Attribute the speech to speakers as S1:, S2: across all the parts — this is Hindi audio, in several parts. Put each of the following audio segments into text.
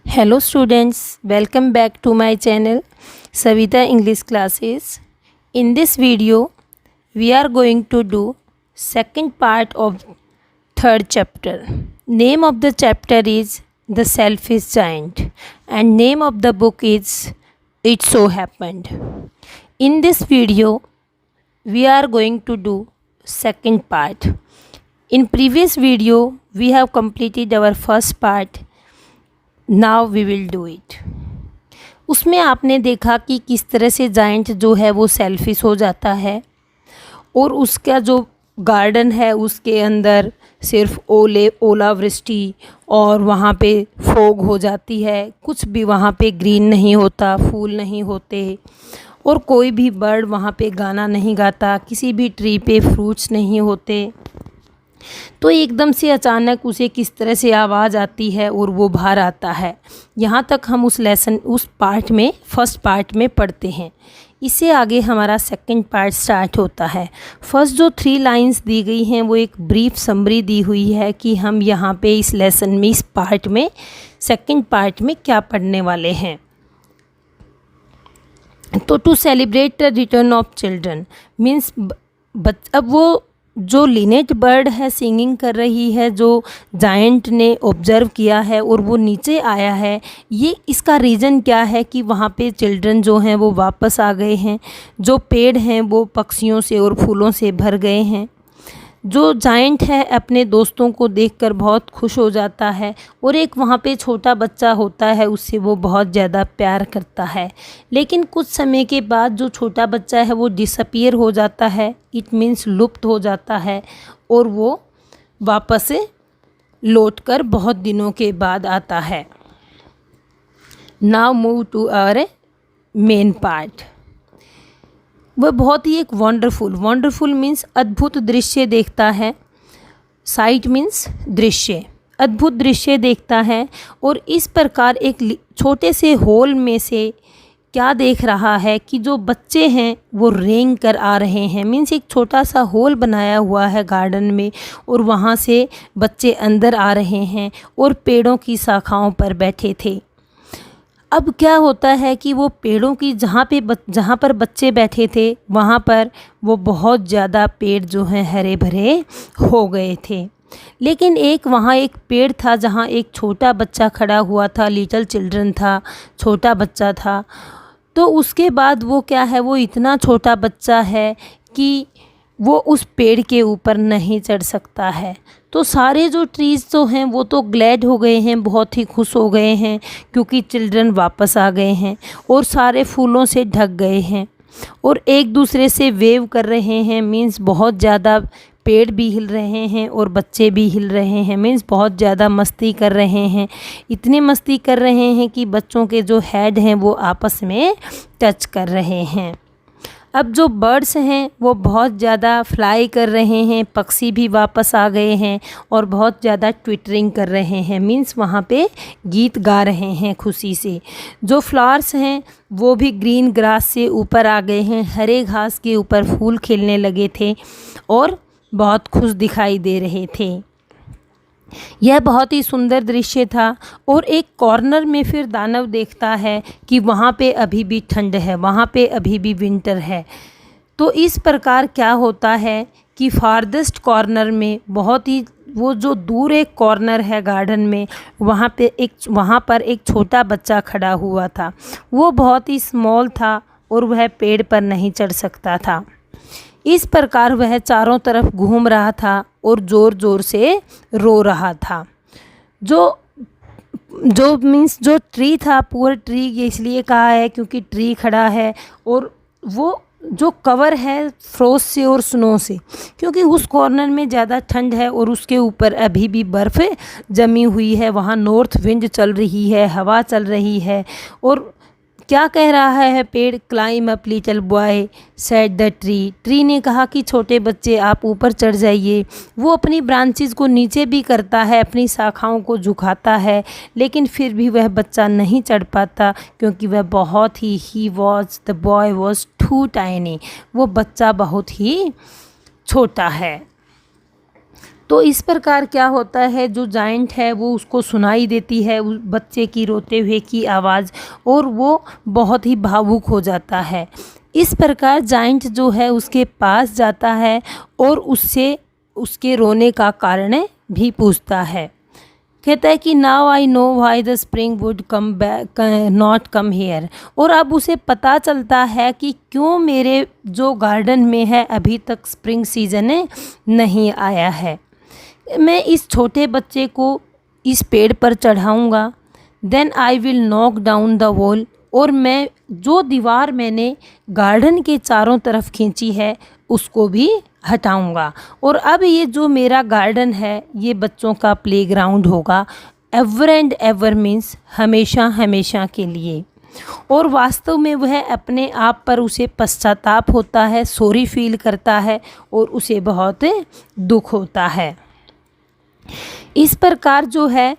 S1: Hello students, welcome back to my channel Savita English Classes. In this video, we are going to do second part of third chapter. Name of the chapter is The Selfish Giant and name of the book is It So Happened. In this video, we are going to do second part. In previous video, we have completed our first part. Now we will do it. उसमें आपने देखा कि किस तरह से जाइंट जो है वो सेल्फिश हो जाता है और उसका जो गार्डन है उसके अंदर सिर्फ ओलावृष्टि और वहाँ पे फॉग हो जाती है, कुछ भी वहाँ पे ग्रीन नहीं होता, फूल नहीं होते और कोई भी बर्ड वहाँ पे गाना नहीं गाता, किसी भी ट्री पे फ्रूट्स नहीं होते। तो एकदम से अचानक उसे किस तरह से आवाज़ आती है और वो बाहर आता है। यहाँ तक हम उस पार्ट में फर्स्ट पार्ट में पढ़ते हैं। इससे आगे हमारा सेकंड पार्ट स्टार्ट होता है। फर्स्ट जो 3 लाइंस दी गई हैं वो एक ब्रीफ समरी दी हुई है कि हम यहाँ पे इस लेसन में, इस पार्ट में, सेकंड पार्ट में क्या पढ़ने वाले हैं। तो to celebrate the return of children means अब वो जो लिनेट बर्ड है सिंगिंग कर रही है, जो जायंट ने ऑब्जर्व किया है और वो नीचे आया है, ये इसका रीज़न क्या है कि वहाँ पे चिल्ड्रन जो हैं वो वापस आ गए हैं, जो पेड़ हैं वो पक्षियों से और फूलों से भर गए हैं। जो जायंट है अपने दोस्तों को देखकर बहुत खुश हो जाता है और एक वहाँ पे छोटा बच्चा होता है, उससे वो बहुत ज़्यादा प्यार करता है। लेकिन कुछ समय के बाद जो छोटा बच्चा है वो डिसअपीयर हो जाता है, इट मीन्स लुप्त हो जाता है और वो वापस से लौटकर बहुत दिनों के बाद आता है। Now move to our main part. वह बहुत ही एक वंडरफुल मीन्स अद्भुत दृश्य देखता है। साइट मीन्स दृश्य, अद्भुत दृश्य देखता है और इस प्रकार एक छोटे से होल में से क्या देख रहा है कि जो बच्चे हैं वो रेंग कर आ रहे हैं। मीन्स एक छोटा सा होल बनाया हुआ है गार्डन में और वहाँ से बच्चे अंदर आ रहे हैं और पेड़ों की शाखाओं पर बैठे थे। अब क्या होता है कि वो पेड़ों की जहाँ पर बच्चे बैठे थे वहाँ पर वो बहुत ज़्यादा पेड़ जो हैं हरे भरे हो गए थे। लेकिन वहाँ एक पेड़ था जहाँ एक छोटा बच्चा खड़ा हुआ था, लिटिल चिल्ड्रन था, छोटा बच्चा था। तो उसके बाद वो क्या है, वो इतना छोटा बच्चा है कि वो उस पेड़ के ऊपर नहीं चढ़ सकता है। तो सारे जो ट्रीज़ जो हैं वो तो ग्लैड हो गए हैं, बहुत ही खुश हो गए हैं क्योंकि चिल्ड्रन वापस आ गए हैं और सारे फूलों से ढक गए हैं और एक दूसरे से वेव कर रहे हैं। मीन्स बहुत ज़्यादा पेड़ भी हिल रहे हैं और बच्चे भी हिल रहे हैं। मीन्स बहुत ज़्यादा मस्ती कर रहे हैं, इतनी मस्ती कर रहे हैं कि बच्चों के जो हेड हैं वो आपस में टच कर रहे हैं। अब जो बर्ड्स हैं वो बहुत ज़्यादा फ्लाई कर रहे हैं, पक्षी भी वापस आ गए हैं और बहुत ज़्यादा ट्विटरिंग कर रहे हैं। मीन्स वहाँ पे गीत गा रहे हैं खुशी से। जो फ्लावर्स हैं वो भी ग्रीन ग्रास से ऊपर आ गए हैं, हरे घास के ऊपर फूल खिलने लगे थे और बहुत खुश दिखाई दे रहे थे। यह बहुत ही सुंदर दृश्य था और एक कॉर्नर में फिर दानव देखता है कि वहाँ पे अभी भी ठंड है, वहाँ पे अभी भी विंटर है। तो इस प्रकार क्या होता है कि फारदेस्ट कॉर्नर में बहुत ही वो जो दूर एक कॉर्नर है गार्डन में, वहाँ पर एक छोटा बच्चा खड़ा हुआ था। वो बहुत ही स्मॉल था और वह पेड़ पर नहीं चढ़ सकता था। इस प्रकार वह चारों तरफ घूम रहा था और ज़ोर ज़ोर से रो रहा था। जो मीन्स जो ट्री था, पुअर ट्री ये इसलिए कहा है क्योंकि ट्री खड़ा है और वो जो कवर है फ्रोस्ट से और स्नो से, क्योंकि उस कॉर्नर में ज़्यादा ठंड है और उसके ऊपर अभी भी बर्फ़ जमी हुई है। वहाँ नॉर्थ विंड चल रही है, हवा चल रही है और क्या कह रहा है पेड़, climb up little boy said the tree. Tree ने कहा कि छोटे बच्चे आप ऊपर चढ़ जाइए। वो अपनी ब्रांचेस को नीचे भी करता है, अपनी शाखाओं को झुकाता है, लेकिन फिर भी वह बच्चा नहीं चढ़ पाता क्योंकि वह बहुत ही the boy was too tiny. वो बच्चा बहुत ही छोटा है। तो इस प्रकार क्या होता है, जो जाइंट है वो उसको सुनाई देती है उस बच्चे की रोते हुए की आवाज़, और वो बहुत ही भावुक हो जाता है। इस प्रकार जाइंट जो है उसके पास जाता है और उससे उसके रोने का कारण भी पूछता है। कहता है कि now I know why the spring would come back not come here. और अब उसे पता चलता है कि क्यों मेरे जो गार्डन में है अभी तक स्प्रिंग सीजन नहीं आया है। मैं इस छोटे बच्चे को इस पेड़ पर चढ़ाऊँगा, then I will knock down the wall, और मैं जो दीवार मैंने गार्डन के चारों तरफ खींची है उसको भी हटाऊंगा, और अब ये जो मेरा गार्डन है ये बच्चों का प्लेग्राउंड होगा, एवर एंड एवर मीन्स हमेशा हमेशा के लिए। और वास्तव में वह अपने आप पर उसे पश्चाताप होता है, सॉरी फील करता है और उसे बहुत दुख होता है। इस प्रकार जो है,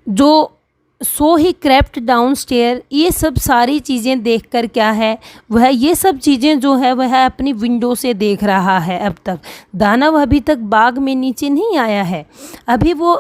S1: जो सो ही क्रेप्ट डाउन स्टेयर, ये सब सारी चीज़ें देखकर क्या है, वह ये सब चीज़ें जो है वह अपनी विंडो से देख रहा है। अब तक दानव अभी तक बाग में नीचे नहीं आया है, अभी वो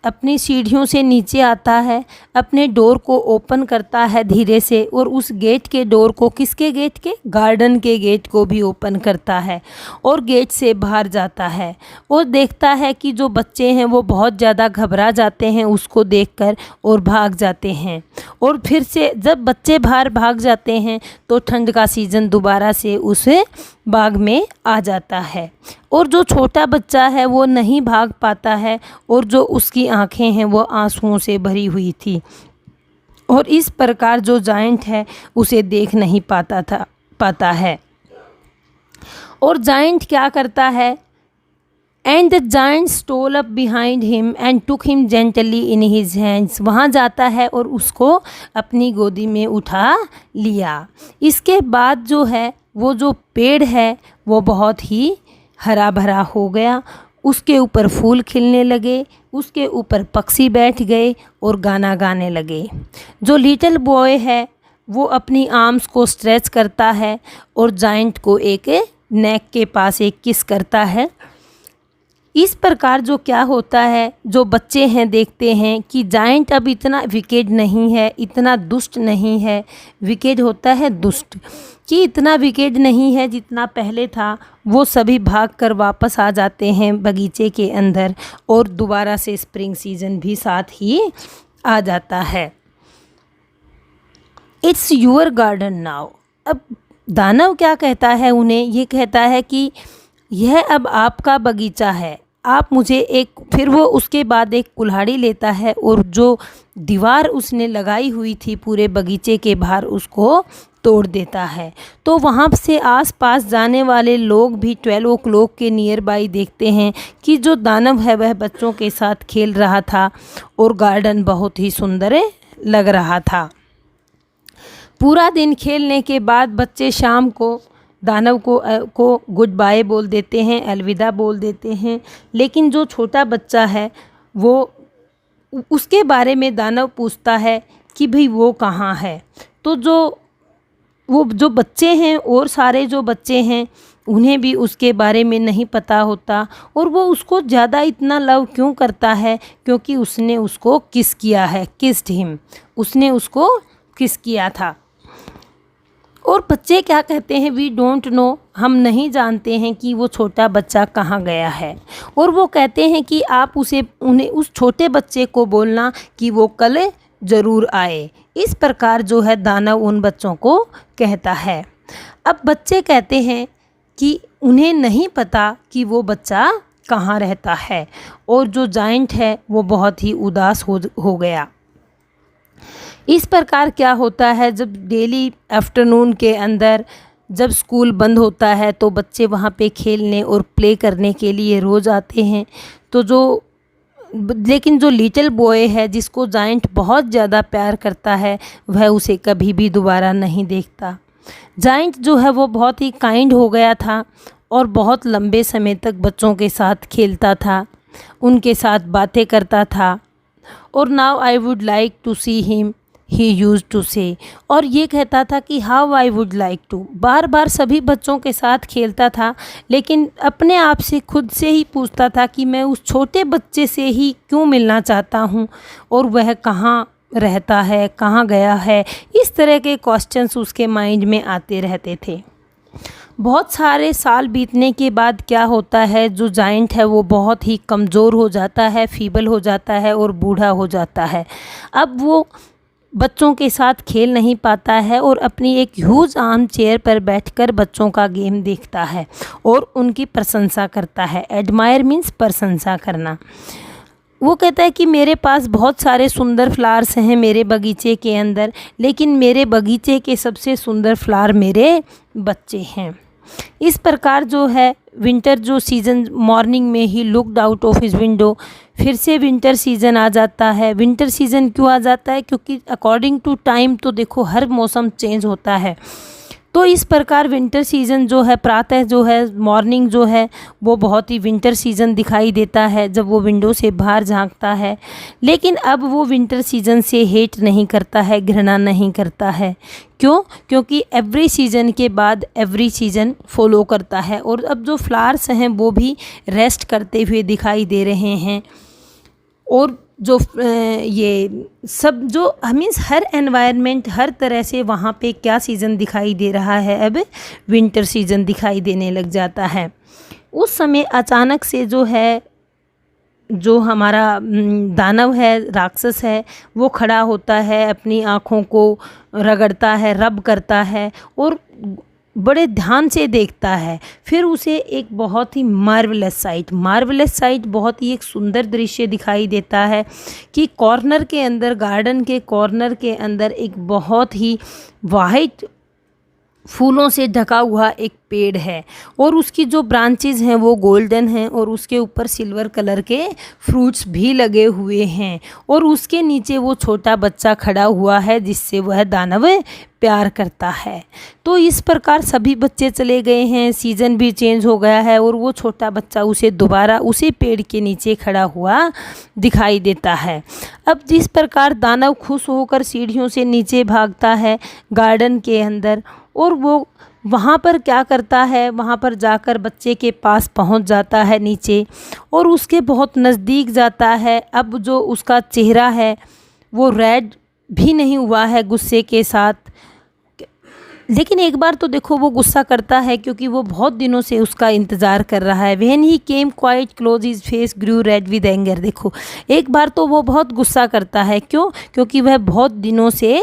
S1: अपनी सीढ़ियों से नीचे आता है, अपने डोर को ओपन करता है धीरे से, और उस गेट के डोर को, किसके गेट के, गार्डन के गेट को भी ओपन करता है और गेट से बाहर जाता है, और देखता है कि जो बच्चे हैं वो बहुत ज़्यादा घबरा जाते हैं उसको देखकर और भाग जाते हैं। और फिर से जब बच्चे बाहर भाग जाते हैं तो ठंड का सीज़न दोबारा से उस बाग में आ जाता है, और जो छोटा बच्चा है वो नहीं भाग पाता है, और जो उसकी आंखें हैं वो आंसुओं से भरी हुई थी, और इस प्रकार जो जाइंट है उसे देख नहीं पाता है। और जाइंट क्या करता है, and the giant stole up behind him and took him gently in his hands. वहाँ जाता है और उसको अपनी गोदी में उठा लिया। इसके बाद जो है वो जो पेड़ है वो बहुत ही हरा भरा हो गया, उसके ऊपर फूल खिलने लगे, उसके ऊपर पक्षी बैठ गए और गाना गाने लगे। जो लिटिल बॉय है वो अपनी आर्म्स को स्ट्रेच करता है और जाइंट को एक नेक के पास एक किस करता है। इस प्रकार जो क्या होता है, जो बच्चे हैं देखते हैं कि जाइंट अब इतना विकेड नहीं है, इतना दुष्ट नहीं है। विकेड होता है दुष्ट, कि इतना विकेड नहीं है जितना पहले था। वो सभी भागकर वापस आ जाते हैं बगीचे के अंदर, और दोबारा से स्प्रिंग सीजन भी साथ ही आ जाता है। It's your garden now. अब दानव क्या कहता है उन्हें, ये कहता है कि यह अब आपका बगीचा है, आप मुझे एक, फिर वो उसके बाद एक कुल्हाड़ी लेता है और जो दीवार उसने लगाई हुई थी पूरे बगीचे के बाहर उसको तोड़ देता है। तो वहाँ से आसपास जाने वाले लोग भी 12 o'clock के नियर बाई देखते हैं कि जो दानव है वह बच्चों के साथ खेल रहा था और गार्डन बहुत ही सुंदर लग रहा था। पूरा दिन खेलने के बाद बच्चे शाम को दानव को गुड बाय बोल देते हैं, अलविदा बोल देते हैं। लेकिन जो छोटा बच्चा है वो उसके बारे में दानव पूछता है कि भाई वो कहाँ है। तो जो बच्चे हैं और सारे जो बच्चे हैं उन्हें भी उसके बारे में नहीं पता होता, और वो उसको ज़्यादा इतना लव क्यों करता है, क्योंकि उसने उसको किस किया है, किस्ड हिम, उसने उसको किस किया था। और बच्चे क्या कहते हैं, वी डोंट नो, हम नहीं जानते हैं कि वो छोटा बच्चा कहाँ गया है। और वो कहते हैं कि आप उन्हें उस छोटे बच्चे को बोलना कि वो कल ज़रूर आए। इस प्रकार जो है दानव उन बच्चों को कहता है। अब बच्चे कहते हैं कि उन्हें नहीं पता कि वो बच्चा कहाँ रहता है, और जो जाइंट है वो बहुत ही उदास हो गया। इस प्रकार क्या होता है, जब डेली आफ्टरनून के अंदर जब स्कूल बंद होता है तो बच्चे वहाँ पे खेलने और प्ले करने के लिए रोज़ आते हैं। तो लेकिन जो लिटिल बॉय है जिसको जाइंट बहुत ज़्यादा प्यार करता है वह उसे कभी भी दोबारा नहीं देखता। जाइंट जो है वो बहुत ही काइंड हो गया था और बहुत लंबे समय तक बच्चों के साथ खेलता था, उनके साथ बातें करता था। और now I would like to see him he use to say. और ये कहता था कि how I would like to, बार बार सभी बच्चों के साथ खेलता था, लेकिन अपने आप से खुद से ही पूछता था कि मैं उस छोटे बच्चे से ही क्यों मिलना चाहता हूँ और वह कहाँ रहता है, कहाँ गया है। इस तरह के क्वेश्चंस उसके माइंड में आते रहते थे। बहुत सारे साल बीतने के बाद क्या होता है, जो जाइंट है वो बहुत ही कमज़ोर हो जाता है, फीबल हो जाता है और बूढ़ा हो जाता है। अब वो बच्चों के साथ खेल नहीं पाता है और अपनी एक ह्यूज आर्म चेयर पर बैठकर बच्चों का गेम देखता है और उनकी प्रशंसा करता है। एडमायर मीन्स प्रशंसा करना। वो कहता है कि मेरे पास बहुत सारे सुंदर फ्लावर्स हैं मेरे बगीचे के अंदर, लेकिन मेरे बगीचे के सबसे सुंदर फ्लावर मेरे बच्चे हैं। इस प्रकार जो है विंटर जो सीज़न, मॉर्निंग में he looked out of his window, फिर से विंटर सीज़न आ जाता है। विंटर सीज़न क्यों आ जाता है? क्योंकि अकॉर्डिंग टू टाइम तो देखो हर मौसम चेंज होता है। तो इस प्रकार विंटर सीज़न जो है, प्रातः जो है, मॉर्निंग जो है, वो बहुत ही विंटर सीज़न दिखाई देता है जब वो विंडो से बाहर झांकता है। लेकिन अब वो विंटर सीज़न से हेट नहीं करता है, घृणा नहीं करता है। क्यों? क्योंकि एवरी सीज़न के बाद एवरी सीज़न फॉलो करता है और अब जो फ्लावर्स हैं वो भी रेस्ट करते हुए दिखाई दे रहे हैं। और जो ये सब जो मीन्स हर एनवायरनमेंट, हर तरह से वहाँ पे क्या सीज़न दिखाई दे रहा है, अब विंटर सीज़न दिखाई देने लग जाता है। उस समय अचानक से जो है, जो हमारा दानव है, राक्षस है, वो खड़ा होता है, अपनी आँखों को रगड़ता है, रब करता है और बड़े ध्यान से देखता है। फिर उसे एक बहुत ही मार्वलस साइट, बहुत ही एक सुंदर दृश्य दिखाई देता है कि कॉर्नर के अंदर, गार्डन के कॉर्नर के अंदर एक बहुत ही वाइट फूलों से ढका हुआ एक पेड़ है और उसकी जो ब्रांचेज हैं वो गोल्डन हैं और उसके ऊपर सिल्वर कलर के फ्रूट्स भी लगे हुए हैं और उसके नीचे वो छोटा बच्चा खड़ा हुआ है जिससे वह दानव प्यार करता है। तो इस प्रकार सभी बच्चे चले गए हैं, सीज़न भी चेंज हो गया है और वो छोटा बच्चा उसे दोबारा उसी पेड़ के नीचे खड़ा हुआ दिखाई देता है। अब जिस प्रकार दानव खुश होकर सीढ़ियों से नीचे भागता है गार्डन के अंदर और वो वहाँ पर क्या करता है, वहाँ पर जाकर बच्चे के पास पहुँच जाता है नीचे और उसके बहुत नज़दीक जाता है। अब जो उसका चेहरा है वो रेड भी नहीं हुआ है गुस्से के साथ, लेकिन एक बार तो देखो वो गुस्सा करता है क्योंकि वो बहुत दिनों से उसका इंतज़ार कर रहा है। When he came quite close his face grew red with anger. देखो एक बार तो वो बहुत गुस्सा करता है। क्यों? क्योंकि वह बहुत दिनों से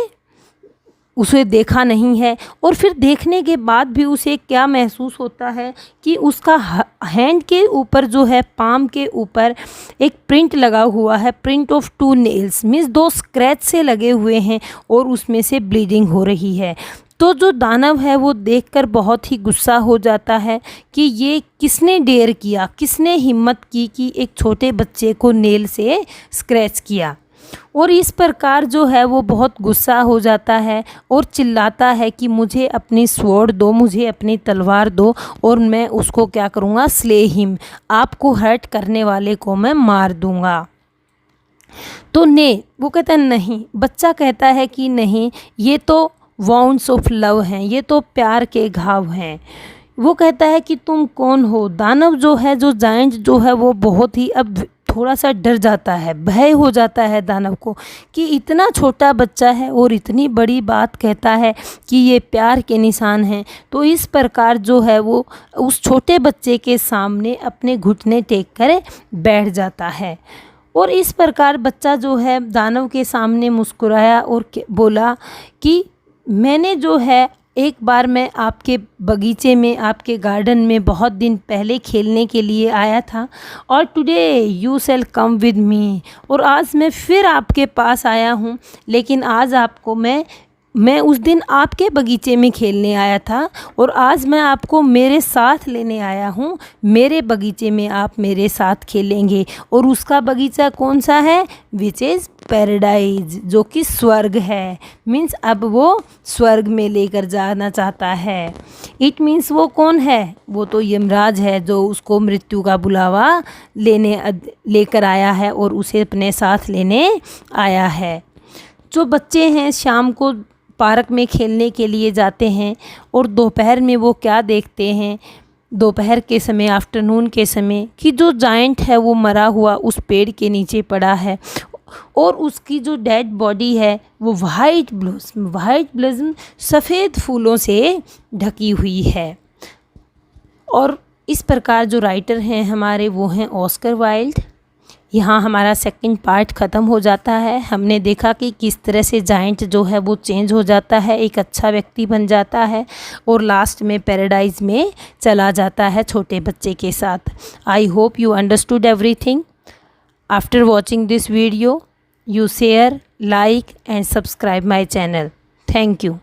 S1: उसे देखा नहीं है और फिर देखने के बाद भी उसे क्या महसूस होता है कि उसका हैंड के ऊपर जो है, पाम के ऊपर एक प्रिंट लगा हुआ है, print of 2 nails, means 2 scratch से लगे हुए हैं और उसमें से ब्लीडिंग हो रही है। तो जो दानव है वो देखकर बहुत ही गुस्सा हो जाता है कि ये किसने डेयर किया, किसने हिम्मत की कि एक छोटे बच्चे को नेल से स्क्रैच किया। और इस प्रकार जो है वो बहुत गुस्सा हो जाता है और चिल्लाता है कि मुझे अपनी स्वॉर्ड दो, मुझे अपनी तलवार दो और मैं उसको क्या करूँगा, स्ले हिम, आपको हर्ट करने वाले को मैं मार दूँगा। तो ने वो कहता है नहीं, बच्चा कहता है कि नहीं, ये तो वाउंड्स ऑफ लव हैं, ये तो प्यार के घाव हैं। वो कहता है कि तुम कौन हो? दानव जो है, जो जायंट जो है, वो बहुत ही अब थोड़ा सा डर जाता है, भय हो जाता है दानव को कि इतना छोटा बच्चा है और इतनी बड़ी बात कहता है कि ये प्यार के निशान हैं। तो इस प्रकार जो है वो उस छोटे बच्चे के सामने अपने घुटने टेक कर बैठ जाता है और इस प्रकार बच्चा जो है दानव के सामने मुस्कुराया और बोला कि मैंने जो है एक बार मैं आपके बगीचे में, आपके गार्डन में बहुत दिन पहले खेलने के लिए आया था और today you shall come with me, और आज मैं फिर आपके पास आया हूँ, लेकिन आज आपको मैं उस दिन आपके बगीचे में खेलने आया था और आज मैं आपको मेरे साथ लेने आया हूँ। मेरे बगीचे में आप मेरे साथ खेलेंगे और उसका बगीचा कौन सा है? विच इज़ पैराडाइज, जो कि स्वर्ग है। मीन्स अब वो स्वर्ग में लेकर जाना चाहता है। इट मीन्स वो कौन है? वो तो यमराज है जो उसको मृत्यु का बुलावा लेकर आया है और उसे अपने साथ लेने आया है। जो बच्चे हैं शाम को पार्क में खेलने के लिए जाते हैं और दोपहर में वो क्या देखते हैं, दोपहर के समय, आफ्टरनून के समय, कि जो जायंट है वो मरा हुआ उस पेड़ के नीचे पड़ा है और उसकी जो डेड बॉडी है वो वाइट ब्लॉसम सफ़ेद फूलों से ढकी हुई है। और इस प्रकार जो राइटर हैं हमारे वो हैं ऑस्कर वाइल्ड। यहाँ हमारा सेकंड पार्ट ख़त्म हो जाता है। हमने देखा कि किस तरह से जायंट जो है वो चेंज हो जाता है, एक अच्छा व्यक्ति बन जाता है और लास्ट में पैराडाइज में चला जाता है छोटे बच्चे के साथ। I hope you understood everything. After watching this video, you share, like and subscribe my channel. Thank you.